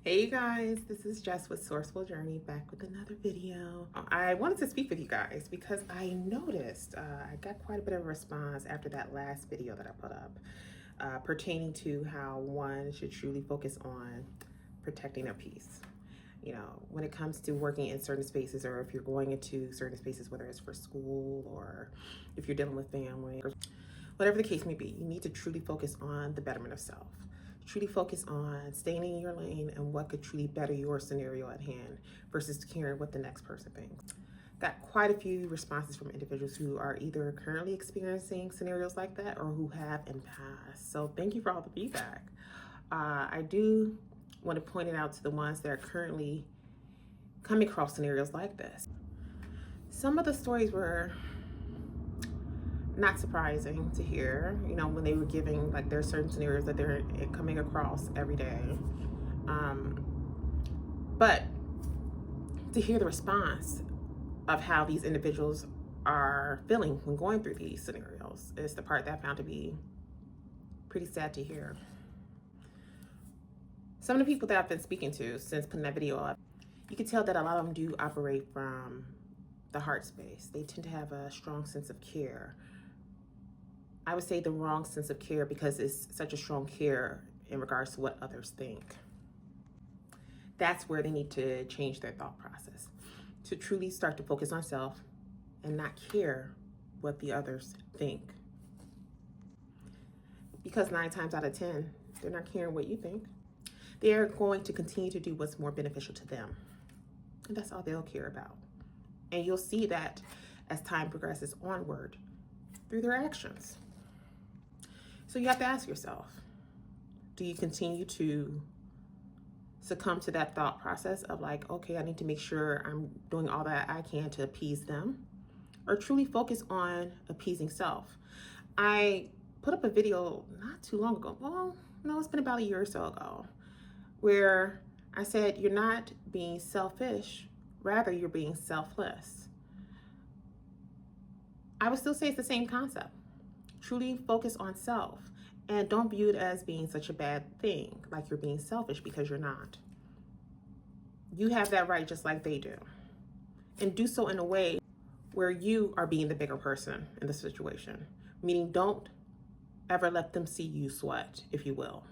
Hey you guys, this is Jess with Sourceful Journey back with another video. I wanted to speak with you guys because I noticed I got quite a bit of a response after that last video that I put up pertaining to how one should truly focus on protecting their peace. You know, when it comes to working in certain spaces, or if you're going into certain spaces, whether it's for school or if you're dealing with family, or whatever the case may be, you need to truly focus on the betterment of self. Truly focus on staying in your lane and what could truly better your scenario at hand versus caring what the next person thinks. Got quite a few responses from individuals who are either currently experiencing scenarios like that or who have in past. So thank you for all the feedback. I do want to point it out to the ones that are currently coming across scenarios like this. Some of the stories were not surprising to hear, you know, when they were giving, like, there are certain scenarios that they're coming across every day. But to hear the response of how these individuals are feeling when going through these scenarios is the part that I found to be pretty sad to hear. Some of the people that I've been speaking to since putting that video up, you can tell that a lot of them do operate from the heart space. They tend to have a strong sense of care. I would say the wrong sense of care because it's such a strong care in regards to what others think. That's where they need to change their thought process to truly start to focus on self and not care what the others think. Because 9 times out of 10, they're not caring what you think. They're going to continue to do what's more beneficial to them. And that's all they'll care about. And you'll see that as time progresses onward through their actions. So you have to ask yourself, do you continue to succumb to that thought process of like, okay, I need to make sure I'm doing all that I can to appease them, or truly focus on appeasing self? I put up a video not too long ago. Well, no, it's been about a year or so ago, where I said, you're not being selfish, rather you're being selfless. I would still say it's the same concept. Truly focus on self and don't view it as being such a bad thing, like you're being selfish, because you're not. You have that right just like they do. And do so in a way where you are being the bigger person in the situation. Meaning, don't ever let them see you sweat, if you will.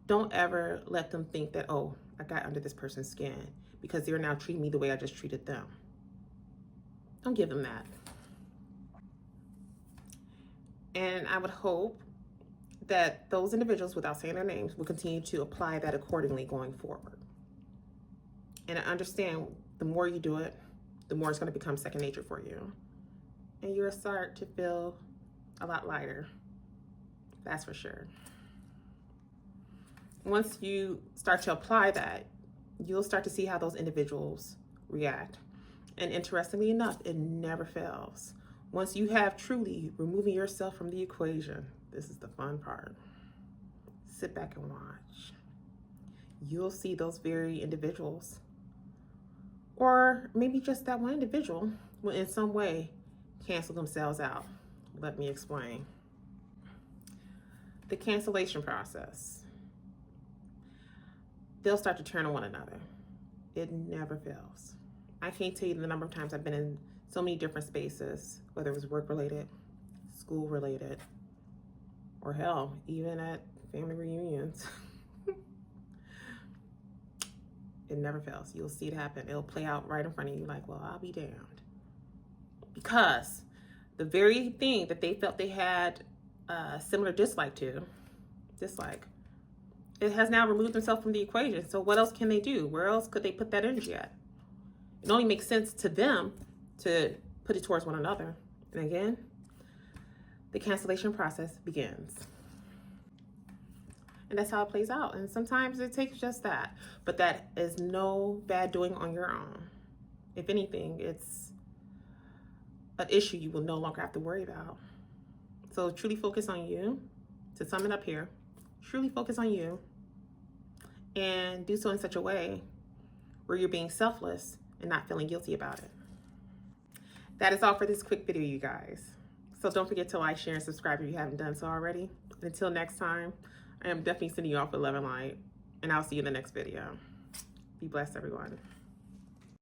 Don't ever let them think that, oh, I got under this person's skin because they're now treating me the way I just treated them. Don't give them that. And I would hope that those individuals, without saying their names, will continue to apply that accordingly going forward. And I understand the more you do it, the more it's going to become second nature for you. And you'll start to feel a lot lighter. That's for sure. Once you start to apply that, you'll start to see how those individuals react. And interestingly enough, it never fails. Once you have truly removing yourself from the equation, this is the fun part. Sit back and watch. You'll see those very individuals, or maybe just that one individual, will in some way cancel themselves out. Let me explain. The cancellation process. They'll start to turn on one another. It never fails. I can't tell you the number of times I've been in so many different spaces, whether it was work-related, school-related, or hell, even at family reunions. It never fails. You'll see it happen. It'll play out right in front of you like, well, I'll be damned. Because the very thing that they felt they had a similar dislike, it has now removed themselves from the equation. So what else can they do? Where else could they put that energy at? It only makes sense to them to put it towards one another. And again, the cancellation process begins. And that's how it plays out. And sometimes it takes just that. But that is no bad doing on your own. If anything, it's an issue you will no longer have to worry about. So truly focus on you. To sum it up here, truly focus on you. And do so in such a way where you're being selfless and not feeling guilty about it. That is all for this quick video, you guys. So don't forget to like, share, and subscribe if you haven't done so already. And until next time, I am definitely sending you off with love and light. and I'll see you in the next video. Be blessed, everyone.